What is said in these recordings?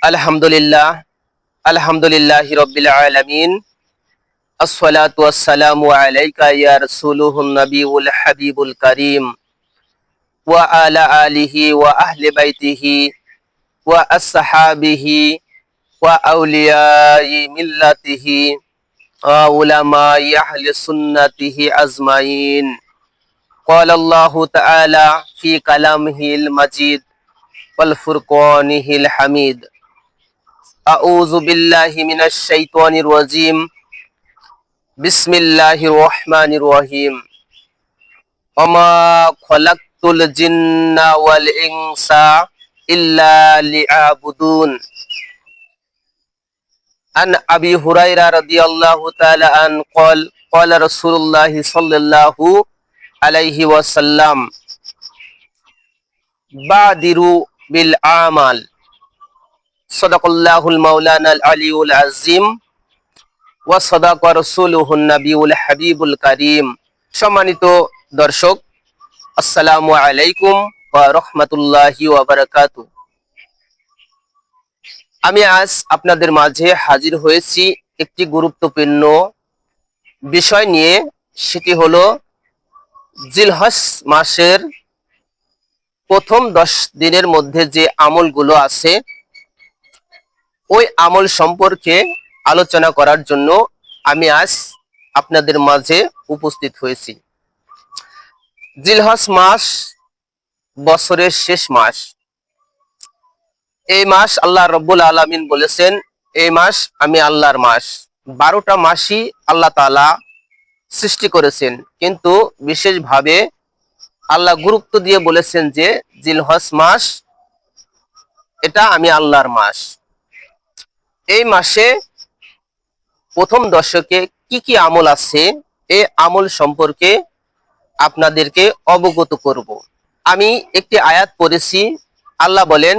আলহামদুলিল্লাহ আলহামদুলিল্লাহি রাব্বিল আলামিন আসসালাতু ওয়াসসালামু আলাইকা ইয়া রাসূলুহুন নবিয়ুল হাবিবুল কারীম ওয়া আলা আলিহি ওয়া আহলি বাইতিহি ওয়া আসহাবিহি ওয়া আউলিয়াই মিল্লাতিহি ওয়া উলামাই আহলি সুন্নাতিহি আজমাইন قال الله تعالى في كلامه المجيد والفرقانه الحميد أعوذ بالله من الشيطان الرجيم بسم الله الرحمن الرحيم وما خلقت الجن والإنس إلا ليعبدون عن أبي هريرة رضي الله تعالى عنه قال قال رسول الله صلى الله عليه وسلم بادروا بالأعمال সদাকাল্লাহুল মাওলানাল আলিউল আযীম ওয়া সাদাকা রাসূলুহুন নবিয়ুল হাবিবুল কারীম। সম্মানিত দর্শক, আসসালামু আলাইকুম ওয়া রাহমাতুল্লাহি ওয়া বারাকাতুহু। আমি আজ আপনাদের মাঝে হাজির হয়েছি একটি গুরুত্বপূর্ণ বিষয় নিয়ে। সেটি হলো জিলহজ মাসের প্রথম 10 দিনের মধ্যে যে আমলগুলো আছে ওই আমল সম্পর্কে আলোচনা করার জন্য আমি আজ আপনাদের মাঝে উপস্থিত হয়েছি। জিলহজ মাস বছরের শেষ মাস। এই মাস আল্লাহ রাব্বুল আলামিন বলেছেন, এই মাস আমি আল্লাহর মাস। 12টা মাসই আল্লাহ তাআলা সৃষ্টি করেছেন, কিন্তু বিশেষভাবে আল্লাহ গুরুত্ব দিয়ে বলেছেন যে জিলহজ মাস এটা আমি আল্লাহর মাস। এই মাসে প্রথম দশকে কি কি আমল আছে এই আমল সম্পর্কে আপনাদেরকে অবগত করব। আমি একটি আয়াত পড়েছি। আল্লাহ বলেন,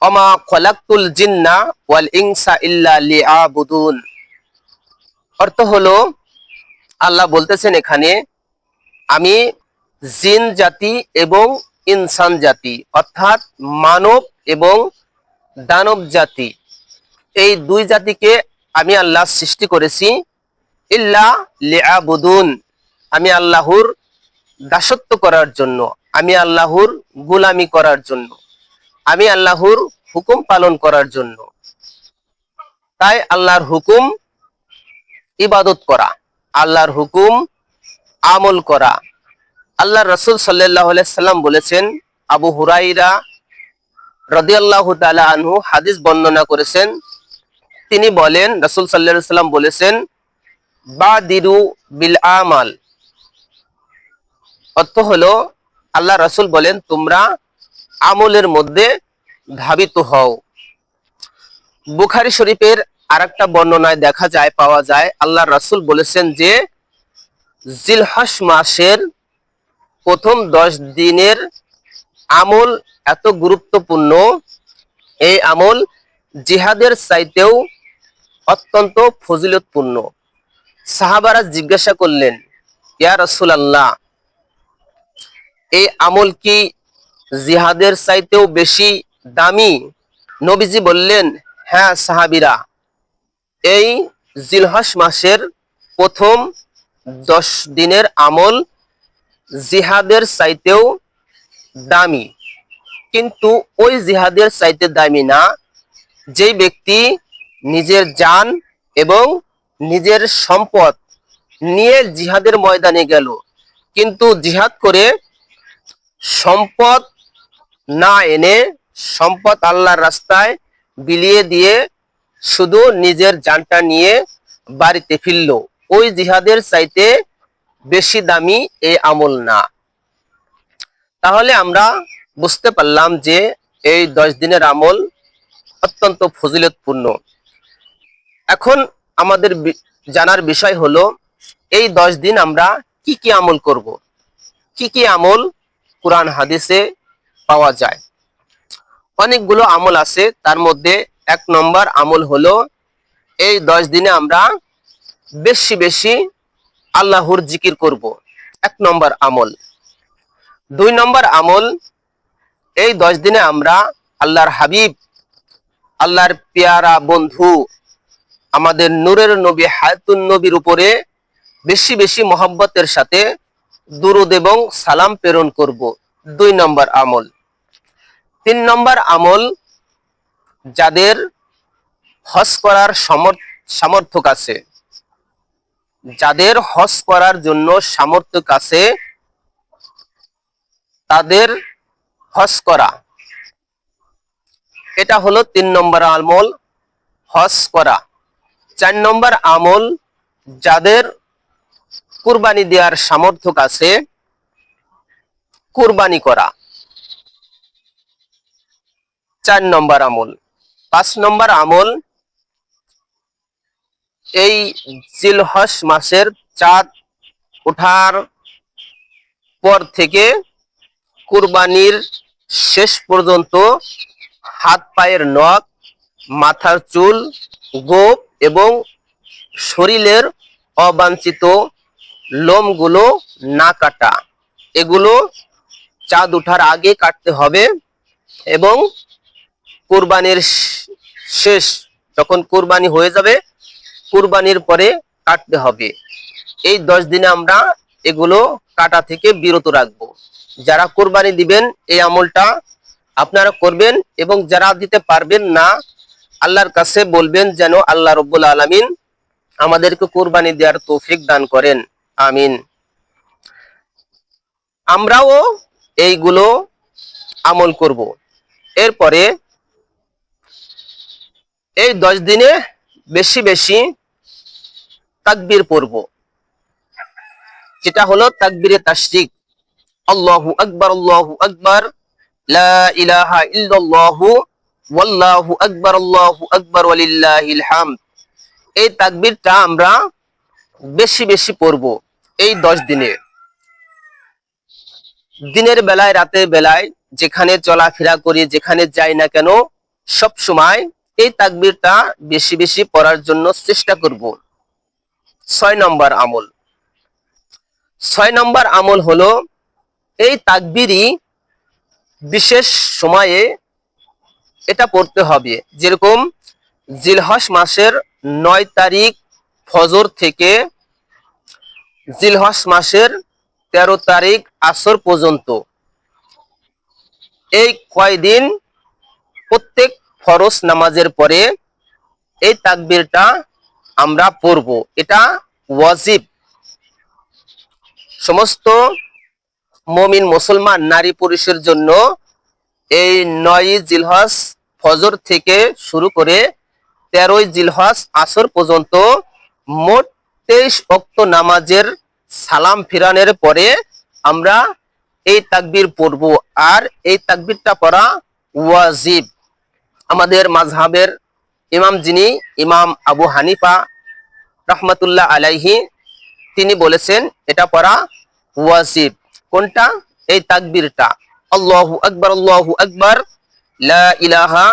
ওমা খলাকতুল জিন্না ওয়াল ইনসা ইল্লা লিয়াবুদুন। অর্থ হলো, আল্লাহ বলতেছেন এখানে, আমি জিন জাতি এবং ইনসান জাতি অর্থাৎ মানব এবং দানব জাতি, এই দুই জাতিকে আমি আল্লাহ সৃষ্টি করেছি ইল্লা লিয়াবুদুন, আমি আল্লাহর দাসত্ব করার জন্য, আমি আল্লাহর গোলামি করার জন্য, আমি আল্লাহর হুকুম পালন করার জন্য। তাই আল্লাহর হুকুম ইবাদত করা, আল্লাহর হুকুম আমল করা। আল্লাহর রাসূল সাল্লাল্লাহু আলাইহি সাল্লাম বলেছেন, আবু হুরায়রা রাদিয়াল্লাহু তাআলা আনহু হাদিস বর্ণনা করেছেন। তিনি বলেন, রাসূল সাল্লাল্লাহু আলাইহি সাল্লাম বলেছেন, বাদিরু বিল আমাল। অর্থ হলো, আল্লাহ রাসূল বলেন, তোমরা আমলের মধ্যে ধাবিত হও। বুখারী শরীফের আরেকটা বর্ণনায় দেখা যায়, পাওয়া যায়, আল্লাহ রাসূল বলেছেন যে জিলহজ মাসের প্রথম 10 দিনের আমল এত গুরুত্বপূর্ণ, এই আমল জিহাদের চাইতেও অত্যন্ত ফজিলতপূর্ণ। সাহাবারা জিজ্ঞাসা করলেন, ইয়া রাসূলুল্লাহ, এই আমল কি জিহাদের চাইতেও বেশি দামি? নবীজি বললেন, হ্যাঁ সাহাবীরা, এই জিলহজ মাসের প্রথম 10 দিনের আমল জিহাদের চাইতেও দামি, কিন্তু ওই জিহাদের চাইতে দামি না যেই ব্যক্তি নিজের জান এবং নিজের সম্পদ নিয়ে জিহাদের ময়দানে গেল, কিন্তু জিহাদ করে সম্পদ না এনে, সম্পদ আল্লাহর রাস্তায় বিলিয়ে দিয়ে শুধু নিজের জানটা নিয়ে বাড়িতে ফিরল, ওই জিহাদের চাইতে বেশি দামি এই আমল না। তাহলে আমরা বুঝতে পারলাম যে এই 10 দিনের আমল অত্যন্ত ফজিলতপূর্ণ। এখন আমাদের জানার বিষয় হলো, এই 10 দিন আমরা কি কি আমল করব, কি কি আমল কুরআন হাদিসে পাওয়া যায়। অনেকগুলো আমল আছে, তার মধ্যে 1 নম্বর আমল হলো, এই 10 দিনে আমরা বেশি বেশি আল্লাহর জিকির করব, 1 নম্বর আমল। 2 নম্বর আমল, এই 10 দিনে আমরা আল্লাহর হাবিব আল্লাহর পেয়ারা বন্ধু আমাদের নূরের নবী হায়াতুন নবীর উপরে বেশি বেশি মহব্বতের সাথে দুরূদ এবং সালাম প্রেরণ করব। 2 নম্বর আমল। 3 নম্বর আমল, যাদের হজ করার সামর্থ্য আছে, যাদের হজ করার জন্য সামর্থ্য আছে, তাদের হজ করা, এটা হলো 3 নম্বর আমল, হজ করা। 4 নম্বর আমল, যাদের কুরবানি দেওয়ার সামর্থ্য আছে, কুরবানি করা, 4 নম্বর আমল। 5 নম্বর আমল, এই জিলহজ মাসের চাঁদ ওঠার পর থেকে কুরবানির শেষ পর্যন্ত হাত পায়ের নখ, মাথার চুল, গোঁফ এবং শরীরের অবাঞ্ছিত লোমগুলো না কাটা, এগুলো চাঁদ ওঠার আগে কাটতে হবে এবং কুরবানির শেষ যখন কুরবানি হয়ে যাবে, কুরবানির পরে কাটতে হবে। এই 10 দিনে আমরা এগুলো কাটা থেকে বিরত রাখবো। যারা কুরবানি দিবেন এই আমলটা আপনারা করবেন, এবং যারা দিতে পারবেন না আল্লাহর কাছে বলবেন যেন আল্লাহ রব্বুল আলামিন আমাদেরকে কুরবানি দেওয়ার তৌফিক দান করেন, আমিন। আমরাও এইগুলো আমল করব। এরপরে এই 10 দিনে বেশি বেশি তাকবীর পড়ব, যেটা হলো তাকবীরে তাশরিক, আল্লাহু আকবার, আল্লাহু আকবার, লা ইলাহা ইল্লাল্লাহু, ওয়াল্লাহু আকবার, আল্লাহু আকবার, ওয়ালিল্লাহিল হামদ। এই তাকবীরটা আমরা বেশি বেশি পড়ব এই 10 দিনে। দিনের বেলায়, রাতের বেলায়, যেখানে চলাফেরা করি, যেখানে যাই না কেন, সব সময় এই তাকবীরটা বেশি বেশি পড়ার জন্য চেষ্টা করব। 6 নম্বর আমল। 6 নম্বর আমল হলো এই তাকবীরই বিশেষ সময়ে এটা পড়তে হবে। যেরকম জিলহজ মাসের 9 তারিখ ফজর থেকে জিলহজ মাসের 13 তারিখ আসর পর্যন্ত, এই কয়দিন প্রত্যেক ফরজ নামাজের পরে এই তাকবীরটা আমরা পড়ব। এটা ওয়াজিব। সমস্ত মুমিন মুসলমান নারী পুরুষের জন্য এই 9 জিলহজ ফজর থেকে শুরু করে 13 জিলহজ আসর পর্যন্ত মোট 23 ওয়াক্ত নামাজের সালাম ফিরানের পরে আমরা এই তাকবীর পড়ব। আর এই তাকবীরটা পড়া ওয়াজিব। আমাদের মাযহাবের ইমাম যিনি, ইমাম আবু হানিফা রাহমাতুল্লাহ আলাইহি, তিনি বলেছেন এটা পড়া ওয়াজিব। কোনটা? এই তাকবীরটা, আল্লাহু আকবার, আল্লাহু আকবার, লা ইলাহা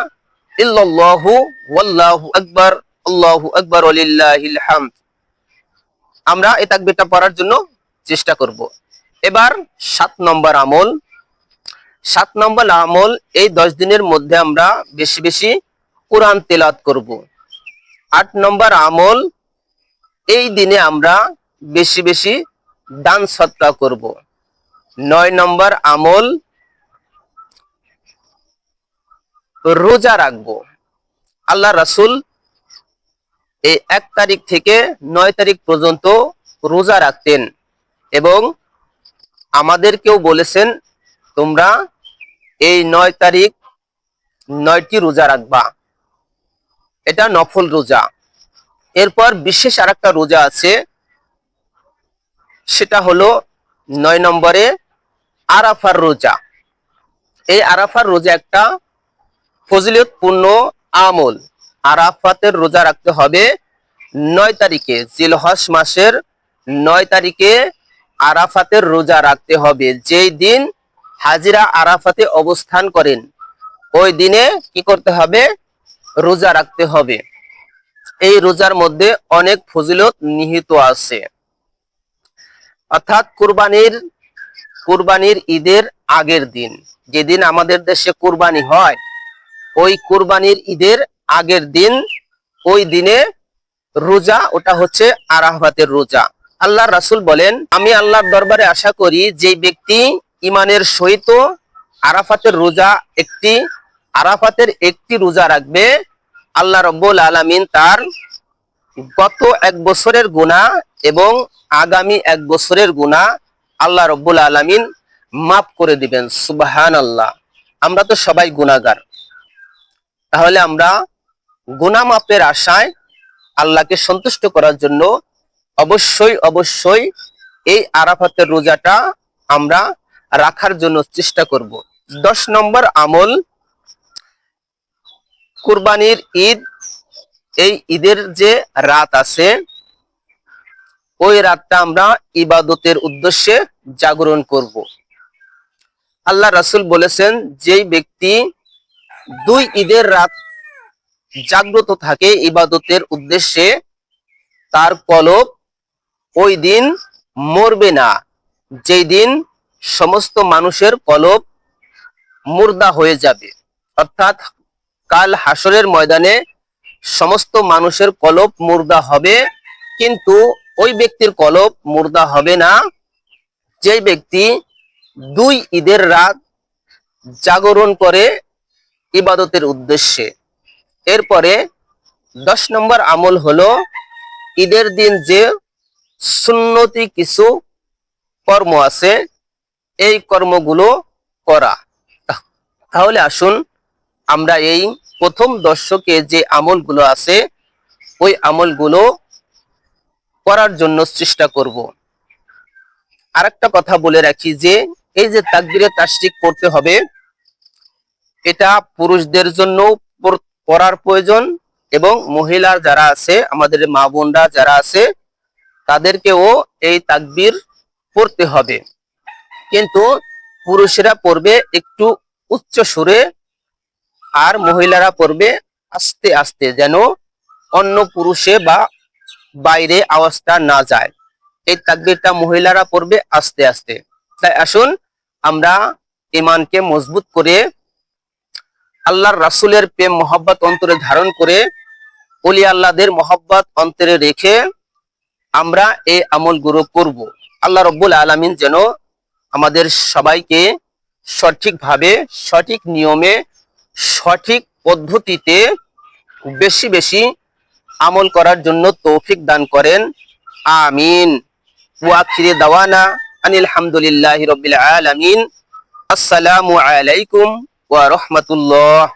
ইল্লাল্লাহু, ওয়াল্লাহু আকবার, আল্লাহু আকবার, ওয়ালিল্লাহিল হামদ। আমরা এই তাকবীরটা পড়ার জন্য চেষ্টা করব। এবার 7 নম্বর আমল। 7 নম্বর আমল, এই 10 দিনের মধ্যে আমরা বেশি বেশি কোরআন তেলাওয়াত করব। 8 নম্বর আমল, এই দিনে আমরা বেশি বেশি দান সদকা করব। 9 নম্বর আমল, রোজা রাখবো। আল্লাহ রাসূল এই 1 তারিখ থেকে 9 তারিখ পর্যন্ত রোজা রাখতেন এবং আমাদেরকেও বলেছেন তোমরা এই 9 তারিখ 9টি রোজা রাখবা। এটা নফল রোজা। এরপর বিশেষ আরেকটা রোজা আছে, সেটা হলো 9 নম্বরে আরাফার রোজা। এই আরাফার রোজা একটা ফজিলতপূর্ণ আমল। আরাফাতের রোজা রাখতে হবে 9 তারিখে, জিলহজ মাসের 9 তারিখে আরাফাতের রোজা রাখতে হবে। যেই দিন হাজিরা আরাফাতে অবস্থান করেন ওই দিনে কি করতে হবে? রোজা রাখতে হবে। এই রোজার মধ্যে অনেক ফজিলত নিহিত আছে। অর্থাৎ কুরবানির ঈদের আগের দিন, যেদিন আমাদের দেশে কুরবানি হয়, ওই কুরবানির ঈদের আগের দিন, ওই দিনে রোজা, ওটা হচ্ছে আরাফাতের রোজা। আল্লাহ রাসূল বলেন, আমি আল্লাহর দরবারে আশা করি যে ব্যক্তি ইমানের সহিত আরাফাতের একটি রোজা রাখবে, আল্লাহ রাব্বুল আলামিন তার গত এক বছরের গুনাহ এবং আগামী এক বছরের গুনাহ আল্লাহ রাব্বুল আলামিন মাফ করে দিবেন। সুবহানাল্লাহ। আমরা তো সবাই গুনাহগার, তাহলে আমরা গুনাহ মাফের আশায় আল্লাহকে সন্তুষ্ট করার জন্য অবশ্যই এই আরাফাতের রোজাটা আমরা রাখার জন্য চেষ্টা করব। 10 নম্বর আমল, কুরবানির ঈদ। এই ঈদের যে রাত আছে, ওই রাতটা আমরা ইবাদতের উদ্দেশ্যে জাগরণ করব। আল্লাহ রাসূল বলেছেন, যেই ব্যক্তি 2 ঈদের রাত জাগ্রত থাকে ইবাদতের উদ্দেশ্যে, তার কলব ওই দিন মরবে না। যেই দিন সমস্ত মানুষের কলব মুর্দা হয়ে যাবে, অর্থাৎ কাল হাসরের ময়দানে সমস্ত মানুষের কলব মুর্দা হবে, কিন্তু ওই ব্যক্তির কলব মুর্দা হবে না যেই ব্যক্তি 2 ঈদের রাত জাগরণ করে ইবাদতের উদ্দেশ্যে। এরপরে 10 নম্বর আমল হলো, ঈদের দিন যে সুন্নতি কিছু কর্ম আছে, এই কর্মগুলো করা। তাহলে আসুন আমরা এই প্রথম দশকে যে আমলগুলো আছে, ওই আমলগুলো করার জন্য চেষ্টা করব। আরেকটা কথা বলে রাখি যে এই যে তাকবীরে তাশরিক পড়তে হবে, এটা পুরুষদের জন্য পড়ার প্রয়োজন, এবং মহিলা যারা আছে, আমাদের মা বোনরা যারা আছে, তাদেরকেও এই তাকবীর পড়তে হবে। কিন্তু পুরুষেরা পড়বে একটু উচ্চ সুরে, আর মহিলারা পড়বে আস্তে আস্তে, যেন অন্য পুরুষে বা বাইরে আওয়াজটা না যায়। এই তাকবীরটা মহিলারা পড়বে আস্তে আস্তে। তাই আসুন আমরা ঈমানকে মজবুত করে, আল্লাহর রাসূলের প্রেম মহব্বত অন্তরে ধারণ করে, ওলি আল্লাহদের মহব্বত অন্তরে রেখে আমরা এই আমলগুলো করব। আল্লাহ রাব্বুল আলামিন যেন আমাদের সবাইকে সঠিকভাবে, সঠিক নিয়মে, সঠিক পদ্ধতিতে বেশি বেশি আমল করার জন্য তৌফিক দান করেন। আমিন। ওয়া আখিরি দাওয়ানা আনিল হামদুলিল্লাহি রাব্বিল আলামিন। আসসালামু আলাইকুম ওয়া রাহমাতুল্লাহ।